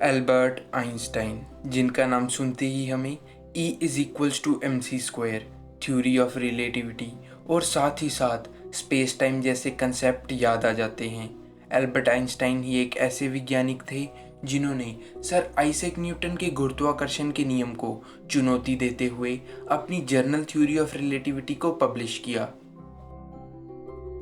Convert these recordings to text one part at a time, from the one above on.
Albert Einstein, जिनका नाम सुनते ही हमें E is equals to mc², theory of relativity और साथ ही साथ स्पेस टाइम जैसे कंसेप्ट याद आ जाते हैं। एल्बर्ट आइंस्टाइन ही एक ऐसे वैज्ञानिक थे जिन्होंने सर आइजैक न्यूटन के गुरुत्वाकर्षण के नियम को चुनौती देते हुए अपनी जर्नल थ्योरी ऑफ रिलेटिविटी को पब्लिश किया।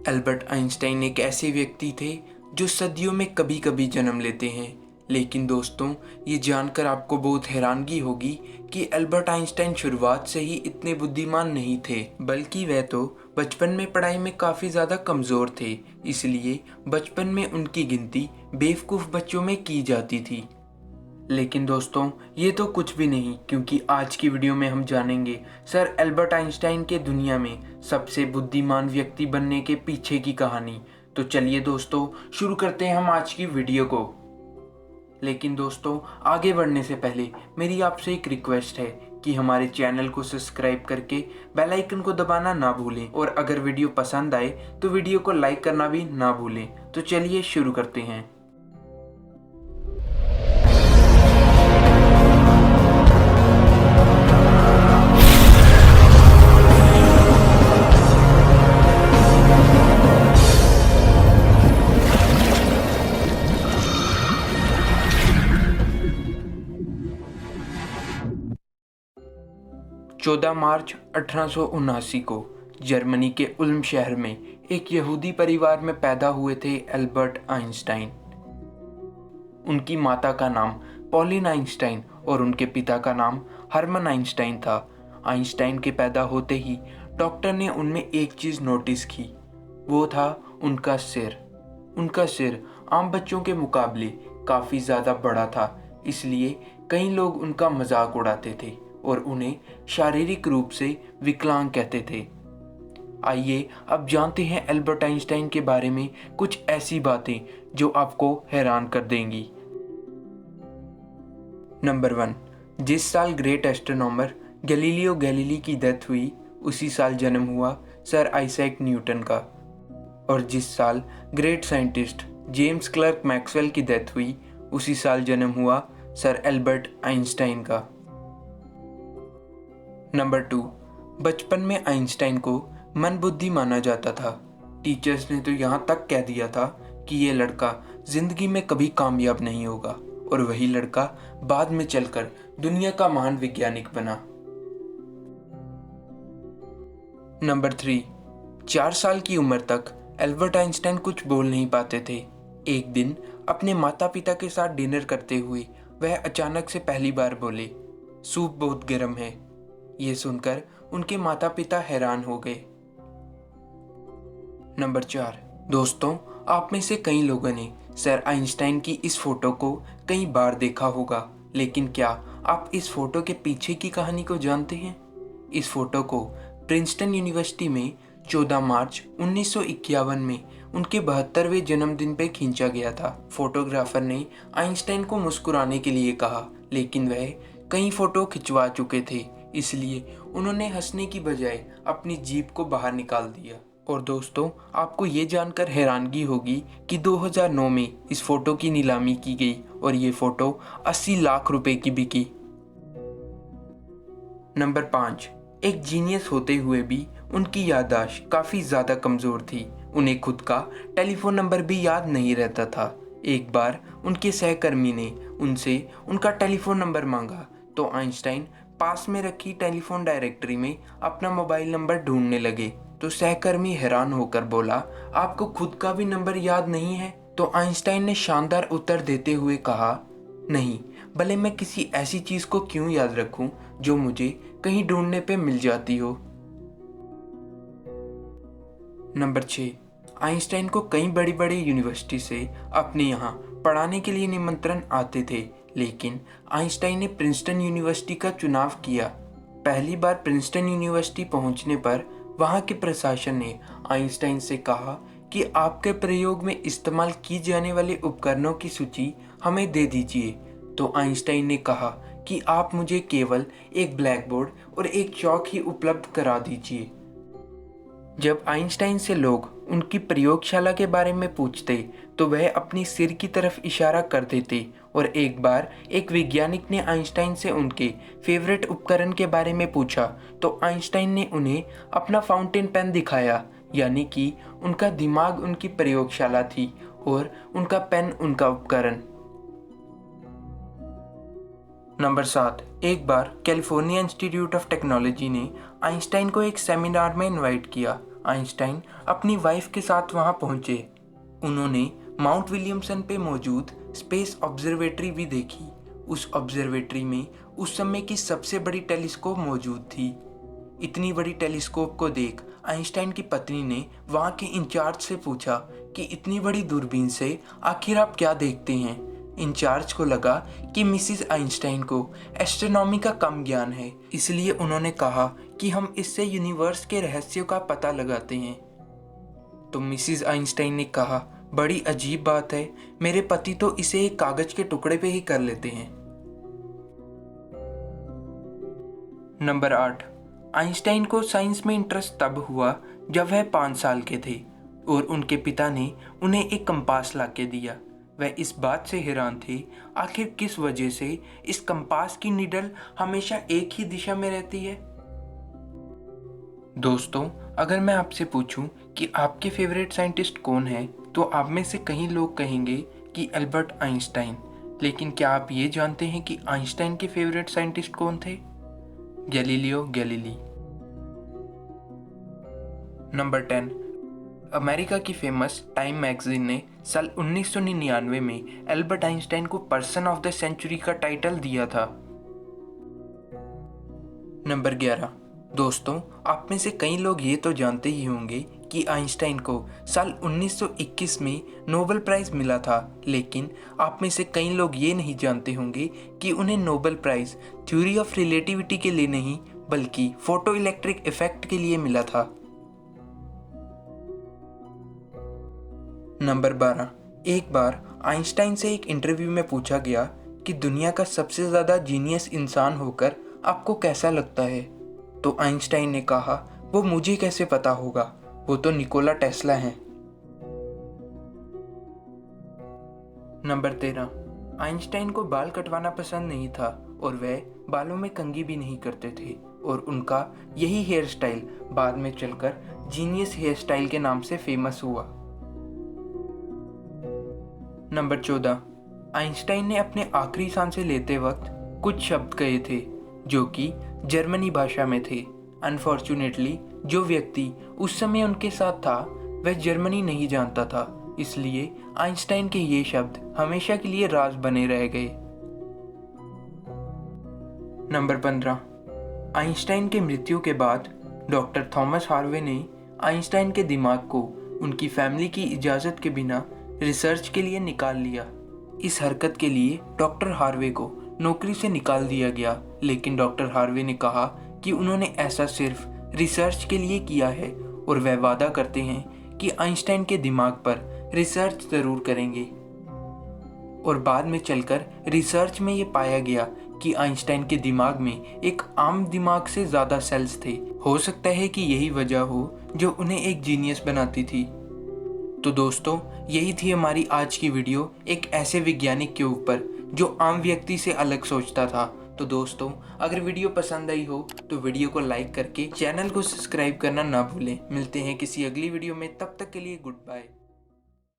एल्बर्ट आइंस्टाइन एक ऐसे व्यक्ति थे जो सदियों में कभी कभी जन्म लेते हैं, लेकिन दोस्तों ये जानकर आपको बहुत हैरानगी होगी कि एल्बर्ट आइंस्टाइन शुरुआत से ही इतने बुद्धिमान नहीं थे, बल्कि वह तो बचपन में पढ़ाई में काफ़ी ज़्यादा कमज़ोर थे। इसलिए बचपन में उनकी गिनती बेवकूफ़ बच्चों में की जाती थी। लेकिन दोस्तों ये तो कुछ भी नहीं, क्योंकि आज की वीडियो में हम जानेंगे सर एल्बर्ट आइंस्टाइन के दुनिया में सबसे बुद्धिमान व्यक्ति बनने के पीछे की कहानी। तो चलिए दोस्तों शुरू करते हैं हम आज की वीडियो को। लेकिन दोस्तों आगे बढ़ने से पहले मेरी आपसे एक रिक्वेस्ट है कि हमारे चैनल को सब्सक्राइब करके बेल आइकन को दबाना ना भूलें, और अगर वीडियो पसंद आए तो वीडियो को लाइक करना भी ना भूलें। तो चलिए शुरू करते हैं। 14 मार्च 1879 को जर्मनी के उल्म शहर में एक यहूदी परिवार में पैदा हुए थे एल्बर्ट आइंस्टाइन। उनकी माता का नाम पॉलिन आइंस्टाइन और उनके पिता का नाम हरमन आइंस्टाइन था। आइंस्टाइन के पैदा होते ही डॉक्टर ने उनमें एक चीज़ नोटिस की, वो था उनका सिर। उनका सिर आम बच्चों के मुकाबले काफ़ी ज़्यादा बड़ा था, इसलिए कई लोग उनका मजाक उड़ाते थे और उन्हें शारीरिक रूप से विकलांग कहते थे। आइए अब जानते हैं एल्बर्ट आइंस्टाइन के बारे में कुछ ऐसी बातें जो आपको हैरान कर देंगी। नंबर 1, जिस साल ग्रेट एस्ट्रोनॉमर गैलीलियो गैलीली की डेथ हुई उसी साल जन्म हुआ सर आइजैक न्यूटन का, और जिस साल great scientist James clerk Maxwell की डेथ हुई उसी साल जन्म हुआ सर एल्बर्ट आइंस्टाइन का। नंबर 2, बचपन में आइंस्टाइन को मंदबुद्धि माना जाता था। टीचर्स ने तो यहाँ तक कह दिया था कि ये लड़का जिंदगी में कभी कामयाब नहीं होगा, और वही लड़का बाद में चलकर दुनिया का महान वैज्ञानिक बना। नंबर 3, 4 साल की उम्र तक एल्बर्ट आइंस्टाइन कुछ बोल नहीं पाते थे। एक दिन अपने माता पिता के साथ डिनर करते हुए वह अचानक से पहली बार बोले, सूप बहुत गर्म है। ये सुनकर उनके माता पिता हैरान हो गए। नंबर 4, दोस्तों आप में से कई लोगों ने सर आइंस्टाइन की इस फोटो को कई बार देखा होगा, लेकिन क्या आप इस फोटो के पीछे की कहानी को जानते हैं? इस फोटो को प्रिंसटन यूनिवर्सिटी में 14 मार्च 1951 में उनके 72वें जन्मदिन पे खींचा गया था। फोटोग्राफर ने आइंस्टाइन को मुस्कुराने के लिए कहा, लेकिन वह कई फोटो खिंचवा चुके थे, इसलिए उन्होंने हंसने की बजाय अपनी जीभ को बाहर निकाल दिया। और दोस्तों आपको ये जानकर हैरानगी होगी कि 2009 में इस फोटो की नीलामी की गई और ये फोटो 80 लाख रुपए की बिकी। नंबर 5, एक जीनियस होते हुए भी उनकी याददाश्त काफ़ी ज़्यादा कमज़ोर थी। उन्हें खुद का टेलीफोन नंबर भी याद नहीं रहता था। एक बार उनके सहकर्मी ने उनसे उनका टेलीफोन नंबर मांगा तो आइंस्टाइन पास में रखी टेलीफोन डायरेक्टरी में अपना मोबाइल नंबर ढूंढने लगे। तो सहकर्मी हैरान होकर बोला, आपको खुद का भी नंबर याद नहीं है? तो आइंस्टाइन ने शानदार उत्तर देते हुए कहा, नहीं, भले मैं किसी ऐसी चीज को क्यों याद रखूं जो मुझे कहीं ढूंढने पे मिल जाती हो। नंबर 6, आइंस्टाइन को कई बड़ी बड़ी यूनिवर्सिटी से अपने यहाँ पढ़ाने के लिए निमंत्रण आते थे, लेकिन आइंस्टाइन ने प्रिंसटन यूनिवर्सिटी का चुनाव किया। पहली बार प्रिंसटन यूनिवर्सिटी पहुंचने पर वहां के प्रशासन ने आइंस्टाइन से कहा कि आपके प्रयोग में इस्तेमाल की जाने वाले उपकरणों की सूची हमें दे दीजिए। तो आइंस्टाइन ने कहा कि आप मुझे केवल एक ब्लैक बोर्ड और एक चौक ही उपलब्ध करा दीजिए। जब आइंस्टाइन से लोग उनकी प्रयोगशाला के बारे में पूछते तो वह अपनी सिर की तरफ इशारा कर देते और एक बार एक वैज्ञानिक ने आइंस्टाइन से उनके फेवरेट उपकरण के बारे में पूछा तो आइंस्टाइन ने उन्हें अपना फाउंटेन पेन दिखाया, यानी कि उनका दिमाग उनकी प्रयोगशाला थी और उनका पेन उनका उपकरण। नंबर 7, एक बार कैलिफोर्निया इंस्टीट्यूट ऑफ टेक्नोलॉजी ने आइंस्टाइन को एक सेमिनार में इनवाइट किया। आइंस्टाइन अपनी वाइफ के साथ वहां पहुंचे। उन्होंने माउंट विलियमसन पे मौजूद स्पेस ऑब्जर्वेटरी भी देखी। उस ऑब्जर्वेटरी में उस समय की सबसे बड़ी टेलीस्कोप मौजूद थी। इतनी बड़ी टेलीस्कोप को देख आइंस्टाइन की पत्नी ने वहाँ के इंचार्ज से पूछा कि इतनी बड़ी दूरबीन से आखिर आप क्या देखते हैं। इंचार्ज को लगा कि मिसिस आइंस्टाइन को एस्ट्रोनॉमी का कम ज्ञान है, इसलिए उन्होंने कहा कि हम इससे यूनिवर्स के रहस्यों का पता लगाते हैं। तो मिसिस आइंस्टाइन ने कहा, बड़ी अजीब बात है, मेरे पति तो इसे एक कागज के टुकड़े पे ही कर लेते हैं। नंबर 8, आइंस्टाइन को साइंस में इंटरेस्ट तब हुआ जब वह 5 साल के थे और उनके पिता ने उन्हें एक कंपास लाके दिया। वह इस बात से हैरान थे आखिर किस वजह से इस कंपास की नीडल हमेशा एक ही दिशा में रहती है। दोस्तों, अगर मैं आपसे पूछूं कि आपके फेवरेट साइंटिस्ट कौन है तो आप में से कई लोग कहेंगे कि एल्बर्ट आइंस्टाइन। लेकिन क्या आप ये जानते हैं कि आइंस्टाइन के फेवरेट साइंटिस्ट कौन थे? Galileo Galilei. नंबर 10, अमेरिका की फेमस टाइम मैगजीन ने साल 1999 में एल्बर्ट आइंस्टाइन को पर्सन ऑफ द सेंचुरी का टाइटल दिया था। नंबर 11, दोस्तों, आप में से कई लोग ये तो जानते ही होंगे कि आइंस्टाइन को साल 1921 में नोबेल प्राइज़ मिला था, लेकिन आप में से कई लोग ये नहीं जानते होंगे कि उन्हें Nobel prize theory of relativity के लिए नहीं बल्कि फोटो इलेक्ट्रिक इफेक्ट के लिए मिला था। नंबर 12, एक बार आइंस्टाइन से एक इंटरव्यू में पूछा गया कि दुनिया का सबसे ज़्यादा जीनियस इंसान होकर आपको कैसा लगता है। तो आइंस्टाइन ने कहा, वो मुझे कैसे पता होगा, वो तो निकोला टेस्ला हैं। नंबर 13, आइंस्टाइन को बाल कटवाना पसंद नहीं था और वह बालों में कंघी भी नहीं करते थे और उनका यही हेयर स्टाइल बाद में चलकर जीनियस हेयर स्टाइल के नाम से फेमस हुआ। नंबर 14, आइंस्टाइन ने अपने आखिरी सांसें लेते वक्त कुछ शब्द कहे थे जो कि जर्मनी भाषा में थे। अनफॉर्चुनेटली जो व्यक्ति उस समय उनके साथ था वह जर्मनी नहीं जानता था, इसलिए आइंस्टाइन के ये शब्द हमेशा के लिए राज बने रह गए। नंबर 15, आइंस्टाइन के मृत्यु के बाद डॉक्टर थॉमस हार्वे ने आइंस्टाइन के दिमाग को उनकी फैमिली की इजाज़त के बिना रिसर्च के लिए निकाल लिया। इस हरकत के लिए डॉक्टर हार्वे को नौकरी से निकाल दिया गया, लेकिन डॉक्टर हार्वे ने कहा कि उन्होंने ऐसा सिर्फ रिसर्च के लिए किया है और वह वादा करते हैं कि आइंस्टाइन के दिमाग पर रिसर्च ज़रूर करेंगे। और बाद में चलकर रिसर्च में ये पाया गया कि आइंस्टाइन के दिमाग में एक आम दिमाग से ज़्यादा सेल्स थे। हो सकता है कि यही वजह हो जो उन्हें एक जीनियस बनाती थी। तो दोस्तों, यही थी हमारी आज की वीडियो एक ऐसे वैज्ञानिक के ऊपर जो आम व्यक्ति से अलग सोचता था। तो दोस्तों, अगर वीडियो पसंद आई हो तो वीडियो को लाइक करके चैनल को सब्सक्राइब करना ना भूलें। मिलते हैं किसी अगली वीडियो में, तब तक के लिए गुड बाय।